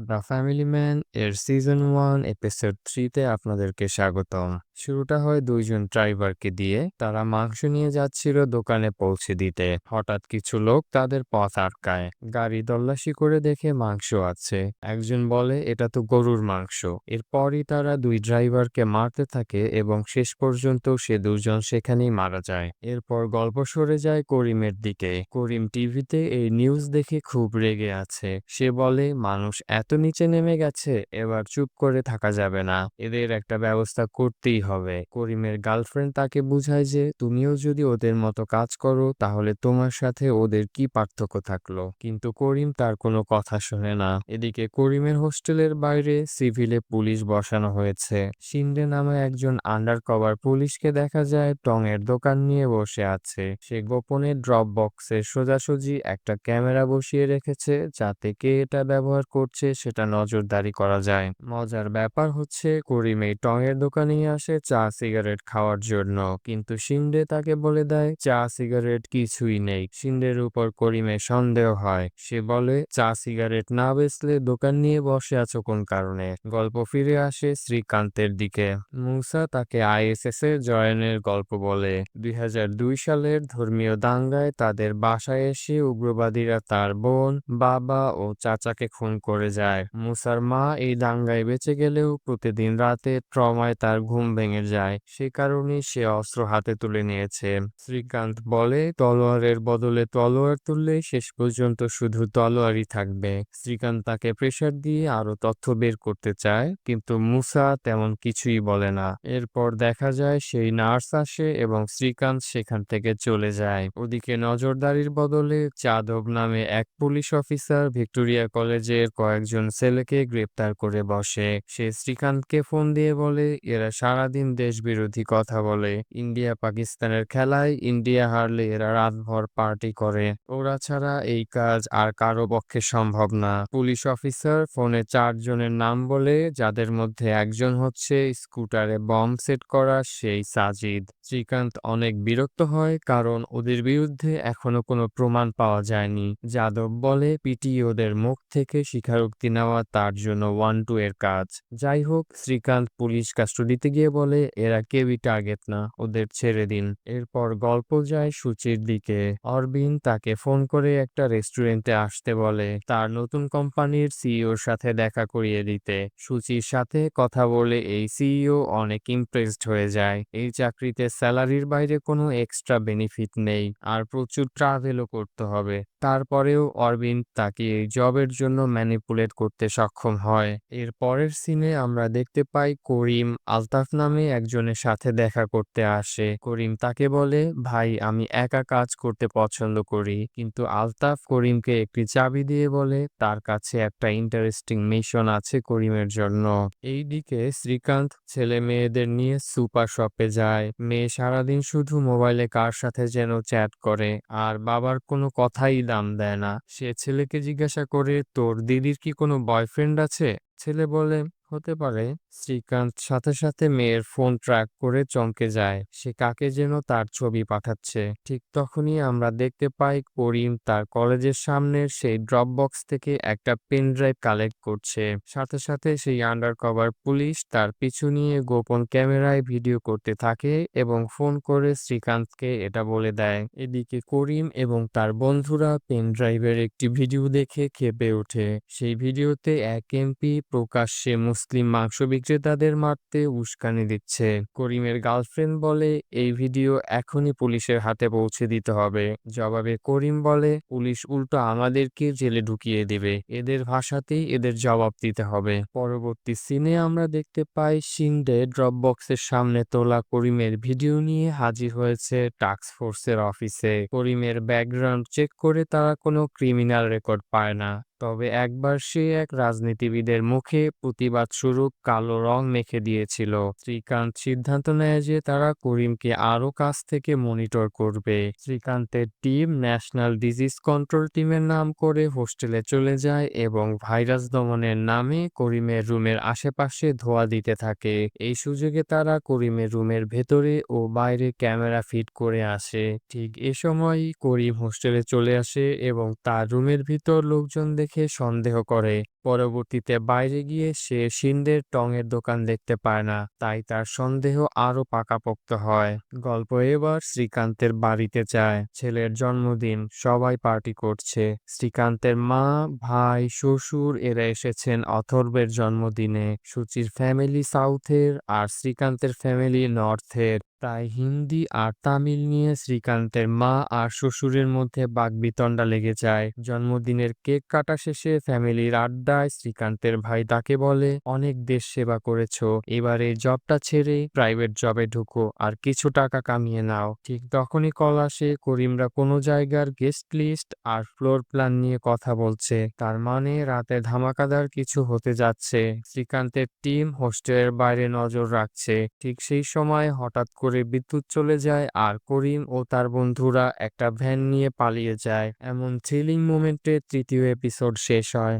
The family man এর season 1 episode 3 তে আপনাদেরকে স্বাগতম। শুরুটা হয় দুইজন ড্রাইভারকে দিয়ে। তারা মাংস নিয়ে যাচ্ছিল দোকানে পৌঁছে দিতে। হঠাৎ কিছু লোক তাদের পথ আটকায়। গাড়ি তল্লাশি করে দেখে মাংস আছে। একজন বলে এটা তো গরুর মাংস। এরপরই তারা দুই ড্রাইভারকে মারতে থাকে এবং শেষ পর্যন্ত সে দুজন সেখানেই মারা যায়। এরপর গল্প সরে যায় করিমের দিকে। করিম টিভিতে এই নিউজ দেখে খুব রেগে আছে। সে বলে মানুষ এত নিচে নেমে গেছে, এবার চুপ করে থাকা যাবে না, এদের একটা ব্যবস্থা করতেই হবে। করিমের গার্লফ্রেন্ড তাকে বুঝায় যে তুমিও যদি ওদের মতো কাজ করো তাহলে তোমার সাথে ওদের কি পার্থক্য থাকলো, কিন্তু করিম তার কোনো কথা শোনে না। এদিকে করিমের হোস্টেলের বাইরে সিভিলে পুলিশ বসানো হয়েছে। শিন্ডে নামে একজন আন্ডার কভার পুলিশকে দেখা যায় টঙের দোকান নিয়ে বসে আছে। সে গোপনে ড্রপ বক্সে সোজাসুজি একটা ক্যামেরা বসিয়ে রেখেছে যাতে কে এটা ব্যবহার করছে সেটা নজরদারি করা যায়। মজার ব্যাপার হচ্ছে করিম এই টঙের দোকানেই আসে চা সিগারেট খাওয়ার জন্য, কিন্তু শিন্ডে তাকে বলে দেয় চা সিগারেট কিছুই নেই। শিন্ডের উপর করিমের সন্দেহ হয়। সে বলে চা সিগারেট না বেচলে দোকান নিয়ে বসে আছো কোন কারণে। গল্প ফিরে আসে শ্রীকান্তের দিকে। মুসা তাকে আইএসএস এর জয়েনের গল্প বলে। 2002 সালের ধর্মীয় দাঙ্গায় তাদের বাসায় এসে উগ্রবাদীরা তার বোন, বাবা ও চাচাকে খুন করে যায়। মুসার মা এই দাঙ্গায় বেঁচে গেলেও প্রতিদিন রাতে ট্রমায় তার ঘুম ভেঙে যায়। সে কারণেই সে অস্ত্র হাতে তুলে নিয়েছে। শ্রীকান্ত বলে তলোয়ারের বদলে তলোয়ার তুললে শেষ পর্যন্ত শুধু তলোয়ারই থাকবে। শ্রীকান্ত তাকে প্রেসার দিয়ে আরো তথ্য বের করতে চায়, কিন্তু মুসা তেমন কিছুই বলে না। এরপর দেখা যায় সেই নার্স আসে এবং শ্রীকান্ত সেখান থেকে চলে যায়। ওদিকে নজরদারির বদলে যাদব নামে এক পুলিশ অফিসার ভিক্টোরিয়া কলেজের কয়েকজন ছেলেকে গ্রেপ্তার করে বসে। সে শ্রীকান্তকে ফোন দিয়ে বলে এরা সারাদিন দেশ বিরোধী কথা বলে। ইন্ডিয়া পাকিস্তানের খেলায় ইন্ডিয়া হারলে এরা রাতভর পার্টি করে। ওরা ছাড়া এই কাজ আর কারো পক্ষে সম্ভব না। পুলিশ অফিসার ফোনে 4 জনের নাম বলে, যাদের মধ্যে একজন হচ্ছে স্কুটারে বম সেট করা সেই সাজিদ। শ্রীকান্ত অনেক বিরক্ত হয় কারণ ওদের বিরুদ্ধে এখনো কোনো প্রমাণ পাওয়া যায়নি। যাদব বলে পিটি ওদের মুখ থেকে স্বীকারোক্তি নেওয়া তার জন্য 1-2 এর কাজ। যাই হোক, শ্রীকান্ত পুলিশ কাস্টডিতে গিয়ে বলে এরা কেউই টার্গেট না, ওদের ছেড়ে দিন। এরপর গল্প যায় সূচির দিকে। অরবিন্দ তাকে ফোন করে একটা রেস্টুরেন্টে আসতে বলে তার নতুন কোম্পানির সিইওর সাথে দেখা করিয়ে দিতে। সূচির সাথে কথা বলে এই সিইও অনেক ইমপ্রেসড হয়ে যায়। এই চাকরিতে স্যালারির বাইরে কোনো এক্সট্রা বেনিফিট নেই আর প্রচুর ট্রাভেলও করতে হবে। তারপরেও অরবিন্দ তাকে এই জবের জন্য ম্যানিপুলেট করতে সক্ষম হয়। এর পরের সিনে আমরা দেখতে পাই করিম আলতাফ নামে একজনের সাথে দেখা করতে আসে। করিম তাকে বলে ভাই আমি একা কাজ করতে পছন্দ করি, কিন্তু আলতাফ করিমকে একটি চাবি দিয়ে বলে তার কাছে একটা ইন্টারেস্টিং মিশন আছে করিমের জন্য। এইদিকে শ্রীকান্ত ছেলে মেয়েদের নিয়ে সুপার শপে যায়। মেয়ে সারাদিন শুধু মোবাইলে কার সাথে যেন চ্যাট করে আর বাবার কোনো কথাই দাম দেয় না। সে ছেলেকে জিজ্ঞাসা করে তোর দিদির কি কোনো বয়ফ্রেন্ড আছে? ছেলে বলে হতে পারে। শ্রীকান্ত সাথে সাথে মেয়ের ফোন ট্র্যাক করে চমকে যায়, সে কাকে যেন তার ছবি পাঠাচ্ছে। ঠিক তখনই আমরা দেখতে পাই করিম তার কলেজের সামনের সেই ড্রপ বক্স থেকে একটা পেন ড্রাইভ কালেক্ট করছে। সাথে সাথে সেই আন্ডারকভার পুলিশ তার পিছু নিয়ে গোপন ক্যামেরায় ভিডিও করতে থাকে এবং ফোন করে শ্রীকান্তকে এটা বলে দেয়। এদিকে করিম এবং তার বন্ধুরা পেন ড্রাইভের একটি ভিডিও দেখে ক্ষেপে ওঠে। সেই ভিডিওতে এক এমপি প্রকাশ্যে মুসলিম মাংস বিক্রেতাদের মারতে উস্কানি দিচ্ছে। করিমের গার্লফ্রেন্ড বলে এই ভিডিও এখনই পুলিশের হাতে পৌঁছে দিতে হবে। জবাবে করিম বলে পুলিশ উল্টো আমাদেরকে জেলে ঢুকিয়ে দিবে, এদের ভাষাতেই এদের জবাব দিতে হবে। পরবর্তী সিনে আমরা দেখতে পাই শিন্ডে ড্রপ বক্সের সামনে তোলা করিমের ভিডিও নিয়ে হাজির হয়েছে টাস্ক ফোর্সের অফিসে। করিমের ব্যাকগ্রাউন্ড চেক করে তারা কোনো ক্রিমিনাল রেকর্ড পায় না। তবে একবার সে এক রাজনীতিবিদের মুখে প্রতিবাদ স্বরূপ কালো রং মেখে দিয়েছিল। শ্রীকান্ত সিদ্ধান্ত নেয় যে তারা করিমকে আরো কাছ থেকে মনিটর করবে। শ্রীকান্তের টিম ন্যাশনাল ডিজিজ কন্ট্রোল টিমের নাম করে হোস্টেলে চলে যায় এবং ভাইরাস দমনের নামে করিমের রুমের আশেপাশে ধোঁয়া দিতে থাকে। এই সুযোগে তারা করিমের রুমের ভেতরে ও বাইরে ক্যামেরা ফিট করে আসে। ঠিক এ সময়ই করিম হোস্টেলে চলে আসে এবং তার রুমের ভিতর লোকজন দেখে সন্দেহ করে। পরবর্তীতে বাইরে গিয়ে সে শিন্দের টঙের দোকান দেখতে পায় না, তাই তার সন্দেহ আরো পাকাপোক্ত হয়। গল্প এবার শ্রীকান্তের বাড়িতে যায়। ছেলের জন্মদিন, সবাই পার্টি করছে। শ্রীকান্তের মা, ভাই, শ্বশুর এরা এসেছেন অথর্বের জন্মদিনে। সুচির ফ্যামিলি সাউথের আর শ্রীকান্তের ফ্যামিলি নর্থের। তাই হিন্দি আর তামিল নিয়ে শ্রীকান্তের মা আর শ্বশুরের মধ্যে বাকবিতণ্ডা লেগে যায়। জন্মদিনের কেক কাটা শেষে ফ্যামিলির আড্ডায় শ্রীকান্তের ভাই তাকে বলে, অনেক দেশ সেবা করেছো, এবার এই জবটা ছেড়ে প্রাইভেট জবে ঢুকো আর কিছু টাকা কামিয়ে নাও। ঠিক তখনই কল আসে, করিমরা কোনো জায়গার গেস্ট লিস্ট আর ফ্লোর প্ল্যান নিয়ে কথা বলছে। তার মানে রাতে ধামাকাদার কিছু হতে যাচ্ছে। শ্রীকান্তের টিম হোস্টেলের বাইরে নজর রাখছে। ঠিক সেই সময় হঠাৎ করে বিদ্যুৎ চলে যায় আর করিম ও তার বন্ধুরা একটা ভ্যান নিয়ে পালিয়ে যায়। এমন থ্রিলিং মোমেন্টে তৃতীয় এপিসোড শেষ হয়।